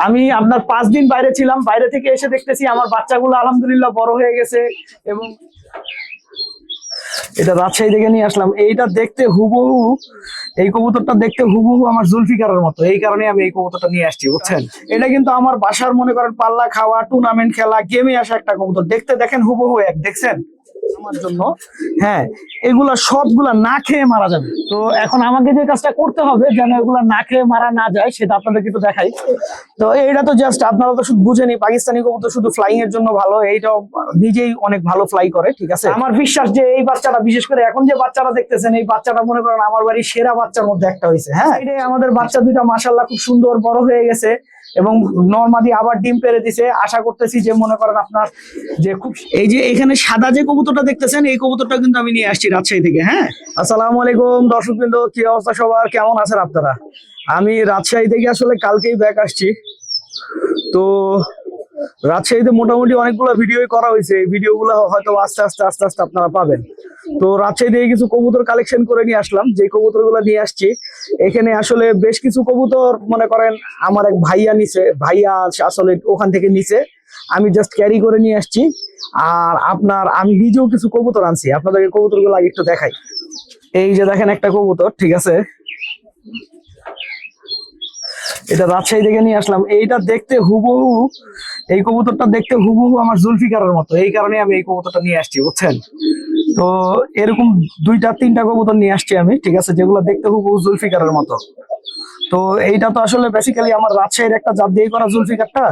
আমি আপনার 5 দিন বাইরে ছিলাম, বাইরে থেকে এসে দেখতেছি আমার বাচ্চাগুলো আলহামদুলিল্লাহ বড় হয়ে গেছে। এবং এটা রাজশাহী থেকে নিয়ে আসলাম, এইটা দেখতে হুবহু, এই কবুতরটা দেখতে হুবহু আমার জুলফিকারের মতো, এই কারণে আমি এই কবুতরটা নিয়ে আসছি বুঝছেন। এটা কিন্তু আমার বাসার মনে করেন পাল্লা খাওয়া, টুর্নামেন্ট খেলা, গেমে আসা একটা কবুতর। দেখতে দেখেন হুবহু এক, দেখছেন আমার জন্য। হ্যাঁ, এগুলা সবগুলা না খেয়ে মারা যাবে। তো এখন আমাকে যে কাজটা করতে হবে যেন এগুলা না খেয়ে মারা না যায় সেটা আপনাদের কিন্তু দেখাই। তো এইটা তো জাস্ট আপনারা তো শুধু বুঝেনি, পাকিস্তানি কবুতর শুধু ফ্লাইং এর জন্য ভালো, এইটাও নিজেই অনেক ভালো ফ্লাই করে, ঠিক আছে। আমার বিশ্বাস যে এই বাচ্চাটা, বিশেষ করে এখন যে বাচ্চাটা দেখতেছেন, এই বাচ্চাটা মনে করেন আমার বাড়ির সেরা বাচ্চার মধ্যে একটা হয়েছে। হ্যাঁ, এটাই আমাদের বাচ্চা দুইটা মাশাআল্লাহ খুব সুন্দর বড় হয়ে গেছে এবং নরমাদি আবার ডিম পেড়ে দিছে। আশা করতেছি যে মনে করেন আপনার যে খুব, এই যে এখানে সাদা যে কবুতরটা দেখতেছেন, এই কবুতরটা কিন্তু আমি নিয়ে আসছি রাজশাহী থেকে। হ্যাঁ, আসসালামু আলাইকুম দর্শকবৃন্দ, কি অবস্থা সবার, কেমন আছেন আপনারা? আমি রাজশাহী থেকে আসলে কালকেই ব্যাক আসছি। তো রাজশাহীতে মোটামুটি অনেকগুলো ভিডিওই করা হয়েছে, এই ভিডিওগুলো হয়তো আস্তে আস্তে আস্তে আস্তে আপনারা পাবেন। তো রাজশাহী থেকে কিছু কবুতর কালেকশন করে নিয়ে আসলাম, যে কবুতরগুলো নিয়ে আসছি এখানে আসলে বেশ কিছু কবুতর মনে করেন আমার এক ভাইয়া নিছে, ভাইয়া আসলে ওখান থেকে নিছে, আমি জাস্ট ক্যারি করে নিয়ে আসছি। আর আপনার আমি নিজেও কিছু কবুতর আনছি, আপনাদেরকে কবুতরগুলো আগে একটু দেখাই। এই যে দেখেন একটা কবুতর, ঠিক আছে, এটা রাজশাহী থেকে নিয়ে আসলাম। এইটা দেখতে হুবহু, এই কবুতরটা দেখতে হুবহু আমার জুলফিকারের মতো, এই কারণে আমি এই কবুতরটা নিয়ে আসছি বুঝছেন। তো এরকম 2-3টা কবুতর নিয়ে আসছি আমি, ঠিক আছে, যেগুলো দেখতে হুবহু জুলফিকারের মতো। তো এইটা তো আসলে বেসিক্যালি আমার রাজশাহীর একটা জাত দিয়ে করা জুলফিকারটা।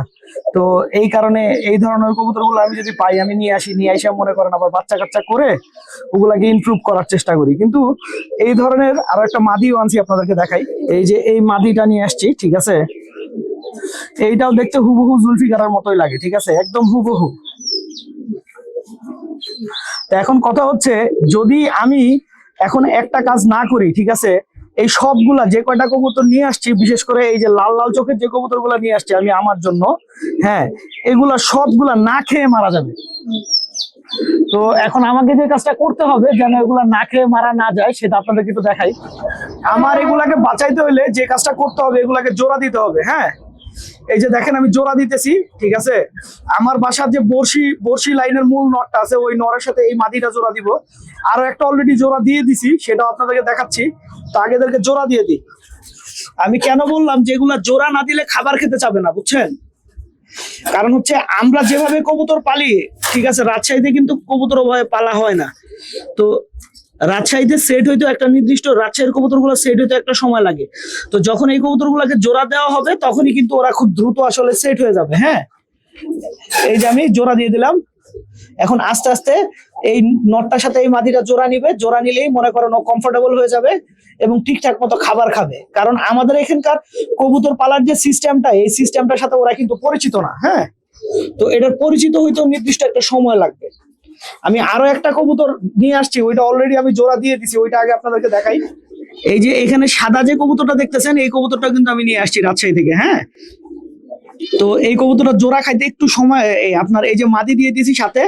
তো এই কারণে এই ধরনের কবুতরগুলো আমি যদি পাই আমি নিয়ে আসি, নিয়ে এসে মনে করেন আবার বাচ্চা কাচ্চা করে ওগুলাকে ইমপ্রুভ করার চেষ্টা করি। কিন্তু এই ধরনের আরো একটা মাদিও আনছি, আপনাদেরকে দেখাই। এই যে এই মাদিটা নিয়ে আসছি, ঠিক আছে, এইটাও দেখতে হুবহু জুলফিকারের মতোই লাগে, ঠিক আছে, একদম হুবহু। তো এখন কথা হচ্ছে, যদি আমি এখন একটা কাজ না করি, ঠিক আছে, এই সবগুলা যে কয়টা কবুতর নিয়ে আসছি, বিশেষ করে এই যে লাল লাল চোখের যে কবুতরগুলা নিয়ে আসছি আমি আমার জন্য, হ্যাঁ, এগুলা সবগুলা না খেয়ে মারা যাবে। তো এখন আমাকে যে কাজটা করতে হবে যেন এগুলা না খেয়ে মারা না যায় সেটা আপনাদের কিন্তু দেখাই। আমার এগুলাকে বাঁচাইতে হইলে যে কাজটা করতে হবে, এগুলাকে জোড়া দিতে হবে। হ্যাঁ, এই যে দেখেন আমি জোড়া দিতেছি, ঠিক আছে, আমার বাসার যে বর্ষি লাইনের মূল নটটা আছে ওই নরের সাথে এই মাদিটা জোড়া দিব। আরো একটা অলরেডি জোড়া দিয়ে দিছি, সেটাও আপনাদেরকে দেখাচ্ছি। তো আগেদেরকে জোড়া দিয়ে দিই। আমি কেন বললাম যে এগুলা জোড়া না দিলে খাবার খেতে চাবে না বুঝছেন, কারণ হচ্ছে আমরা যেভাবে কবুতর পালি, ঠিক আছে, রাজশাহীতে কিন্তু কবুতর ওভাবে পালা হয় না। তো রাজশাহীতে সেট হইতে একটা নির্দিষ্ট, রাজশাহীর কবুতরগুলো সেট হইতে একটা সময় লাগে। তো যখন এই কবুতরগুলোকে জোড়া দেওয়া হবে তখনই কিন্তু ওরা খুব দ্রুত আসলে সেট হয়ে যাবে। হ্যাঁ, এই যে আমি জোড়া দিয়ে দিলাম। এখন আস্তে আস্তে এই নটটার সাথে এই মাদিটা জোড়া নিবে, জোড়া নিলেই মনে করেন ও কমফোর্টেবল হয়ে যাবে এবং ঠিকঠাক মতো খাবার খাবে। কারণ আমাদের এখানকার কবুতর পালার যে সিস্টেমটা, এই সিস্টেমটার সাথে ওরা কিন্তু পরিচিত না। হ্যাঁ, তো এটার পরিচিত হইতেও নির্দিষ্ট একটা সময় লাগবে। আমি আরো একটা কবুতর নিয়ে আসছি, ওইটা অলরেডি আমি জোড়া দিয়ে দিছি, ওইটা আগে আপনাদেরকে দেখাই। এই যে এখানে সাদা যে কবুতরটা দেখতেছেন, এই কবুতরটা কিন্তু আমি নিয়ে আসছি রাজশাহী থেকে। হ্যাঁ, তো এই কবুতরটা জোড়া খাইতে একটু সময়, আপনার এই যে মাদি দিয়ে দিয়েছি সাথে।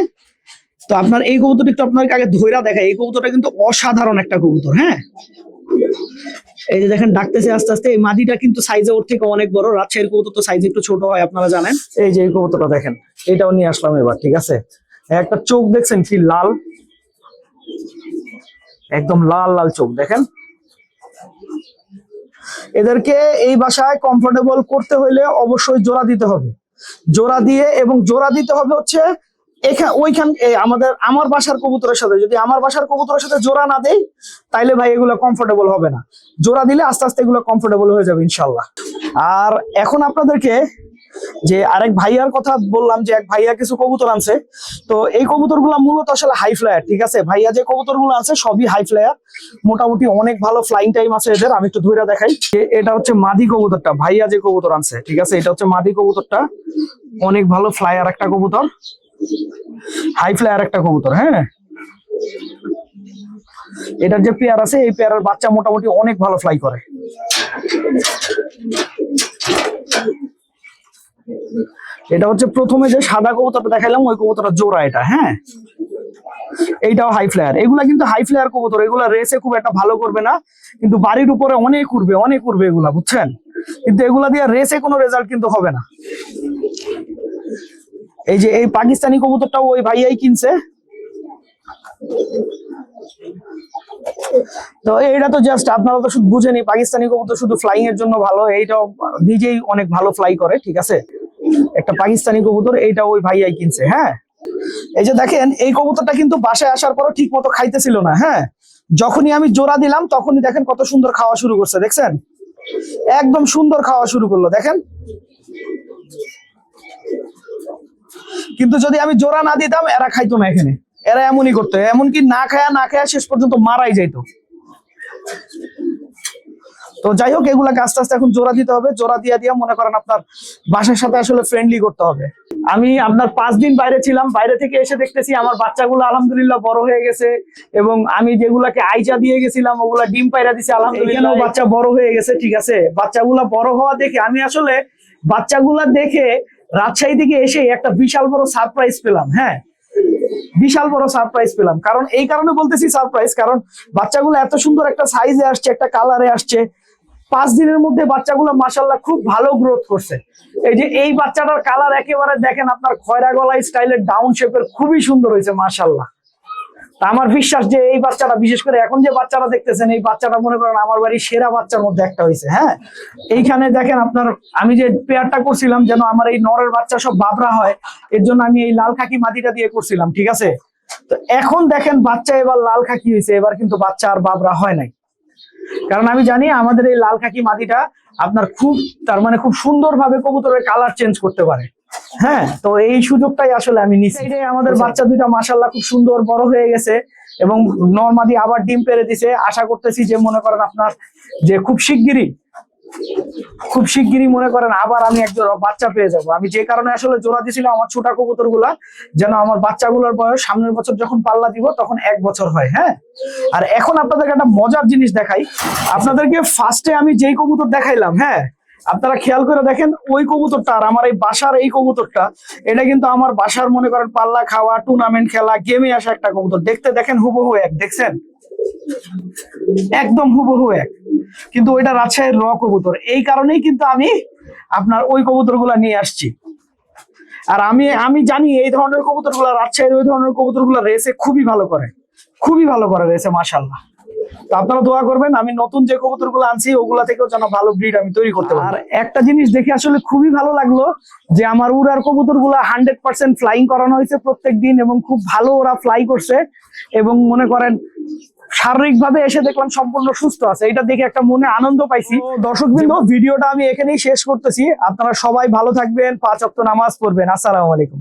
তো আপনার এই কবুতরটা একটু আপনাকে আগে ধইরা দেখাই, এই কবুতরটা কিন্তু অসাধারণ একটা কবুতর। হ্যাঁ, এই যে দেখেন ডাকতেছে আস্তে আস্তে, এই মাদিটা কিন্তু সাইজে ওর থেকে অনেক বড়। রাজশাহীর কবুতর তো সাইজে একটু ছোট হয় আপনারা জানেন। এই যে এই কবুতরটা দেখেন, এটাও নিয়ে আসলাম এবার, ঠিক আছে। একটা চোখ দেখছেন কি লাল, একদম লাল লাল চোখ দেখেন। এদেরকে এই বাসায় কমফোর্টেবল করতে হইলে অবশ্যই জোড়া দিতে হবে, জোড়া দিয়ে, এবং জোড়া দিতে হবে হচ্ছে আমার বাসার কবুতরের সাথে। যদি আমার বাসার কবুতরের সাথে জোড়া না দেই তাইলে ভাই এগুলো কমফোর্টেবল হবে না। জোড়া দিলে আস্তে আস্তে এগুলো কমফোর্টেবল হয়ে যাবে ইনশাল্লাহ। আর এখন আপনাদেরকে যে আরেক ভাইয়ার কথা বললাম, যে এক ভাইয়া কিছু কবুতর আনছে। তো এই কবুতরগুলো মূলত আসলে হাই ফ্লায়ার, ঠিক আছে। ভাইয়া যে কবুতরগুলো আনছে সবই হাই ফ্লায়ার, মোটামুটি অনেক ভালো ফ্লাইং টাইম আছে এদের। আমি একটু ধরে দেখাই। এটা হচ্ছে মাদি কবুতরটা, ভাইয়া যে কবুতর আনছে, ঠিক আছে, এটা হচ্ছে মাদি কবুতরটা, অনেক ভালো ফ্লায়ার একটা কবুতর, হাই ফ্লায়ার একটা কবুতর। হ্যাঁ, এটার যে পেয়ার আছে, এই পেয়ারের বাচ্চা মোটামুটি অনেক ভালো ফ্লাই করে। এটা হচ্ছে প্রথমে যে সাদা কবুতরটা দেখাইলাম, ওই কবুতরটা জোড়া এটা। হ্যাঁ, এইটাও হাই ফ্লায়ার। এগুলা কিন্তু হাই ফ্লায়ার কবুতর, এগুলা রেসে খুব একটা ভালো করবে না, কিন্তু বাড়ির উপরে অনেক উড়বে, অনেক উড়বে এগুলা বুঝছেন। কিন্তু এগুলা দিয়ে রেসে কোনো রেজাল্ট কিন্তু হবে না। এই যে এই পাকিস্তানি কবুতরটাও ওই ভাইয়াই কিনছে। তো এটা তো জাস্ট আপনারা তো শুধু বুঝেনি, পাকিস্তানি কবুতর শুধু ফ্লাইং এর জন্য ভালো, এইটাও নিজেই অনেক ভালো ফ্লাই করে, ঠিক আছে। একটা পাকিস্তানি কবুতর, এইটা ওই ভাইয়াই কিনছে। হ্যাঁ, এই যে দেখেন এই কবুতরটা কিন্তু বাসায় আসার পরও ঠিক মতো খাইতেছিল না। হ্যাঁ, যখনই আমি জোড়া দিলাম তখনই দেখেন কত সুন্দর খাওয়া শুরু করছে, দেখছেন? একদম সুন্দর খাওয়া শুরু করলো, দেখেন। কিন্তু যদি আমি জোড়া না দিতাম এরা খাইতো না, এখানে এরা এমনই করতো, এমনকি না খায়া শেষ পর্যন্ত মারাই যাইতো। তো যাই হোক, এগুলাকে আস্তে আস্তে এখন জোড়া দিতে হবে। জোড়া দিয়ে মনে করেন আপনার বাসার সাথে আসলে ফ্রেন্ডলি করতে হবে। আমি আপনার 5 দিন বাইরে ছিলাম, বাইরে থেকে এসে দেখতেছি আমার বাচ্চাগুলো আলহামদুলিল্লাহ বড় হয়ে গেছে, এবং আমি যেগুলাকে আইচা দিয়ে গেছিলাম ওগুলা ডিম পায়রা দিছে আলহামদুলিল্লাহ, বাচ্চা বড় হয়ে গেছে, ঠিক আছে। বাচ্চাগুলা বড় হওয়া দেখে আমি আসলে বাচ্চাগুলা দেখে রাজশাহী থেকে এসে একটা বিশাল বড় সারপ্রাইজ পেলাম। হ্যাঁ, বিশাল বড় সারপ্রাইজ পেলাম। কারণ এই কারণে বলতেছি সারপ্রাইজ, কারণ বাচ্চাগুলো এত সুন্দর একটা সাইজে আসছে, একটা কালারে আসছে। 5 দিনের মধ্যে বাচ্চাগুলো মাশাআল্লাহ খুব ভালো গ্রোথ করছে। এই যে এই বাচ্চাটার কালার একেবারে দেখেন আপনার খয়রা গলা স্টাইলের ডাউন শেপের, খুবই সুন্দর হয়েছে মাশাআল্লাহ। তা আমার বিশ্বাস যে এই বাচ্চাটা, বিশেষ করে এখন যে বাচ্চাটা দেখতেছেন, এই বাচ্চাটা মনে করেন আমার বাড়ির সেরা বাচ্চার মধ্যে একটা হয়েছে। হ্যাঁ, এইখানে দেখেন আপনার আমি যে পেয়ারটা করছিলাম যেন আমার এই নরের বাচ্চা সব বাবরা হয়, এর জন্য আমি এই লাল খাকি মাটিটা দিয়ে করছিলাম, ঠিক আছে। তো এখন দেখেন বাচ্চা এবার লাল খাকি হয়েছে, এবার কিন্তু বাচ্চা আর বাবরা হয় নাই। কারণ আমি জানি আমাদের এই লাল খাকি মাটিটা আপনার খুব, তার মানে খুব সুন্দরভাবে কবুতরের কালার চেঞ্জ করতে পারে। হ্যাঁ, তো এই সুযোগটাই আসলে আমি নিচ্ছি। আমাদের বাচ্চা দুইটা মাশাআল্লাহ খুব সুন্দর বড় হয়ে গেছে, এবং নরমাদি আবার ডিম পেড়ে দিছে। আশা করতেছি যে মনে করেন আপনার যে খুব শিগগিরই মনে করেন আবার আমি একজন বাচ্চা পেয়ে যাব। আমি যে কারণে আসলে জোড়া দিয়েছিলাম আমার ছোট কবুতর গুলা, যেন আমার বাচ্চাগুলোর বয়স সামনের বছর যখন পাল্লা দিব তখন 1 বছর হয়। হ্যাঁ, আর এখন আপনাদেরকে একটা মজার জিনিস দেখাই। আপনাদেরকে ফার্স্টে আমি যেই কবুতর দেখাইলাম, হ্যাঁ, আপনারা খেয়াল করে দেখেন ওই কবুতরটা আর আমার এই বাসার এই কবুতরটা, এটা কিন্তু আমার বাসার মনে করেন পাল্লা খাওয়া, টুর্নামেন্ট খেলা, গেমে আসা একটা কবুতর। দেখতে দেখেন হুবহু এক, দেখছেন? একদম হুবহু এক। কিন্তু ওইটা রাজশাহীর র কবুতর, এই কারণেই কিন্তু আমি আপনার ওই কবুতর গুলা নিয়ে আসছি। আর আমি জানি এই ধরনের কবুতর গুলা, রাজশাহীর ওই ধরনের কবুতর গুলা রেসে খুবই ভালো করে রেসে মাশাআল্লাহ। তো আপনারা দোয়া করবেন আমি নতুন যে কবুতর গুলো আনছি ওগুলা থেকেও যেন ভালো ব্রিড আমি তৈরি করতে পারি। আর একটা জিনিস দেখে আসলে খুবই ভালো লাগলো যে আমার উড়ার কবুতর গুলা 100% ফ্লাইং করানো হয়েছে প্রত্যেক দিন, এবং খুব ভালো ওরা ফ্লাই করছে, এবং মনে করেন শারীরিক ভাবে এসে দেখলাম সম্পূর্ণ সুস্থ আছে। এটা দেখে একটা মনে আনন্দ পাইছি। দর্শকবৃন্দ, ভিডিওটা আমি এখানেই শেষ করতেছি। আপনারা সবাই ভালো থাকবেন, 5 ওয়াক্ত নামাজ পড়বেন। আসসালামু আলাইকুম।